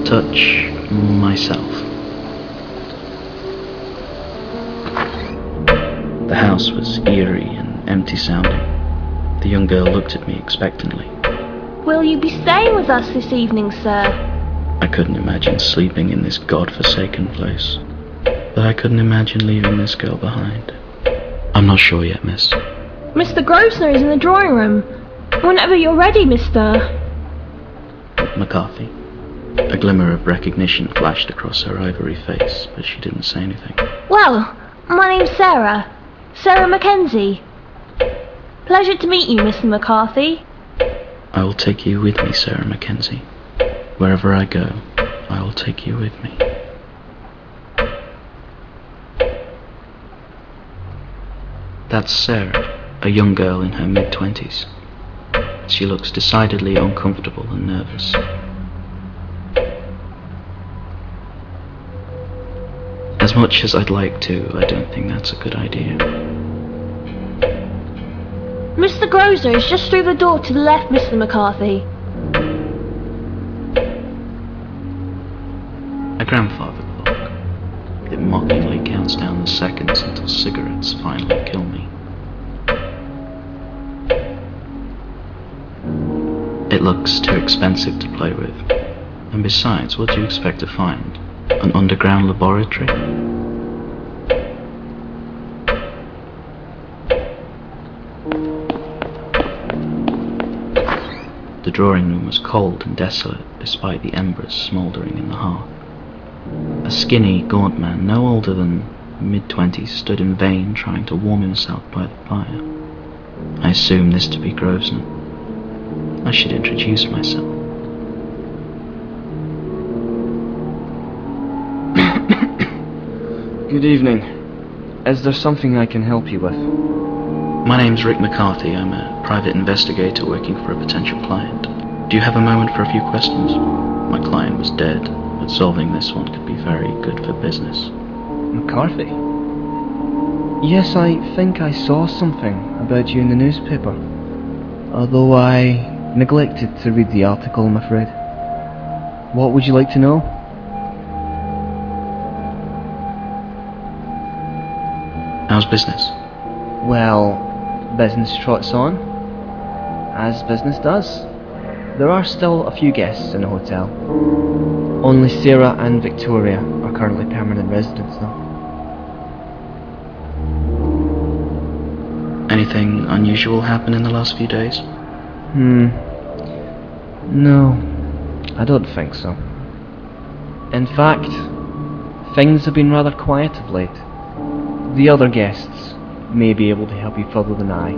touch myself. The house was eerie and empty sounding. The young girl looked at me expectantly. Will you be staying with us this evening, sir? I couldn't imagine sleeping in this god-forsaken place. But I couldn't imagine leaving this girl behind. I'm not sure yet, miss. Mr. Grosvenor is in the drawing room. Whenever you're ready, Mr. McCarthy. A glimmer of recognition flashed across her ivory face, but she didn't say anything. Well, my name's Sarah. Sarah Mackenzie. Pleasure to meet you, Mr. McCarthy. I will take you with me, Sarah Mackenzie. Wherever I go, I will take you with me. That's Sarah, a young girl in her mid-20s. She looks decidedly uncomfortable and nervous. As much as I'd like to, I don't think that's a good idea. Mr. Grosvenor is just through the door to the left, Mr. McCarthy. My grandfather clock. It mockingly counts down the seconds until cigarettes finally kill me. It looks too expensive to play with. And besides, what do you expect to find? An underground laboratory? The drawing room was cold and desolate, despite the embers smouldering in the hearth. A skinny, gaunt man, no older than mid-20s, stood in vain trying to warm himself by the fire. I assumed this to be Grosvenor. I should introduce myself. Good evening. Is there something I can help you with? My name's Rick McCarthy. I'm a private investigator working for a potential client. Do you have a moment for a few questions? My client was dead, but solving this one could be very good for business. McCarthy? Yes, I think I saw something about you in the newspaper. Although I neglected to read the article, I'm afraid. What would you like to know? How's business? Well, business trots on, as business does. There are still a few guests in the hotel. Only Sarah and Victoria are currently permanent residents, though. Anything unusual happen in the last few days? No, I don't think so. In fact, things have been rather quiet of late. The other guests may be able to help you further than I.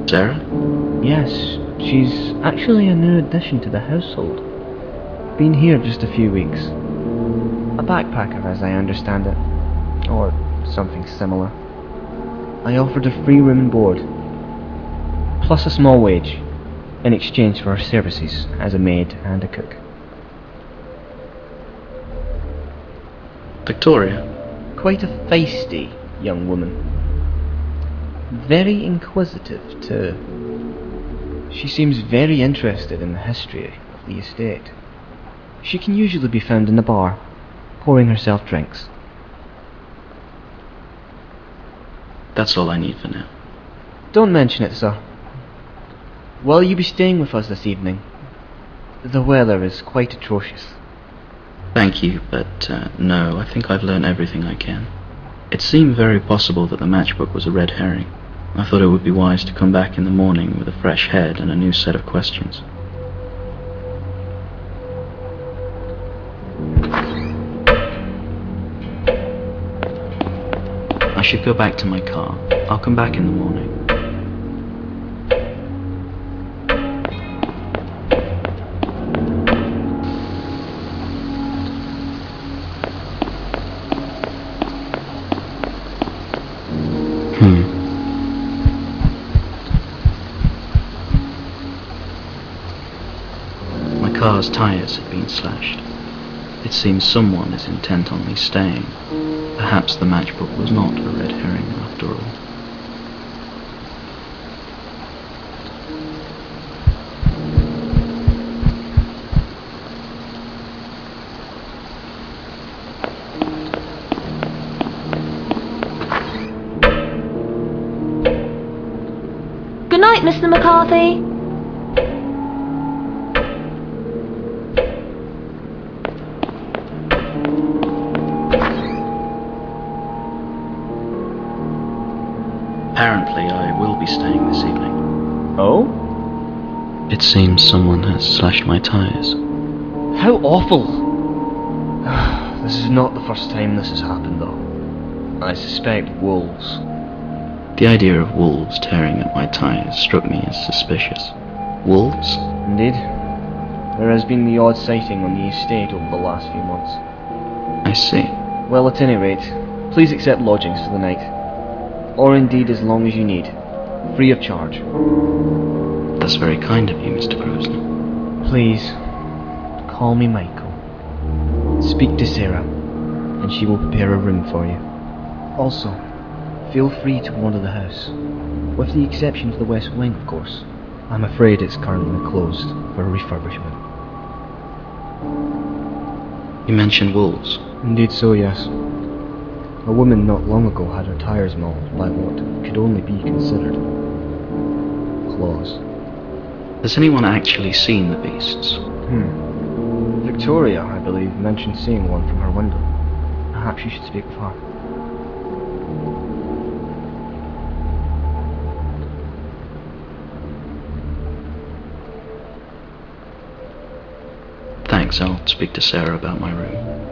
Sarah? Yes, she's actually a new addition to the household. Been here just a few weeks. A backpacker, as I understand it. Or something similar. I offered her free room and board, plus a small wage, in exchange for her services as a maid and a cook. Victoria? Quite a feisty young woman. Very inquisitive, too. She seems very interested in the history of the estate. She can usually be found in the bar, pouring herself drinks. That's all I need for now. Don't mention it, sir. Will you be staying with us this evening? The weather is quite atrocious. Thank you, but no, I think I've learned everything I can. It seemed very possible that the matchbook was a red herring. I thought it would be wise to come back in the morning with a fresh head and a new set of questions. I should go back to my car. I'll come back in the morning. My car's tyres had been slashed. It seems someone is intent on me staying. Perhaps the matchbook was not a red herring after all. night, Mr. McCarthy. Apparently, I will be staying this evening. Oh? It seems someone has slashed my tyres. How awful! This is not the first time this has happened, though. I suspect wolves. The idea of wolves tearing at my tyres struck me as suspicious. Wolves? Indeed. There has been the odd sighting on the estate over the last few months. I see. Well, at any rate, please accept lodgings for the night. Or indeed as long as you need. Free of charge. That's very kind of you, Mr. Grosvenor. Please, call me Michael. Speak to Sarah, and she will prepare a room for you. Also, feel free to wander the house, with the exception of the west wing, of course. I'm afraid it's currently closed for refurbishment. You mentioned wolves. Indeed so, yes. A woman not long ago had her tyres mauled by what could only be considered claws. Has anyone actually seen the beasts? Victoria, I believe, mentioned seeing one from her window. Perhaps you should speak with her. Thanks, I'll speak to Sarah about my room.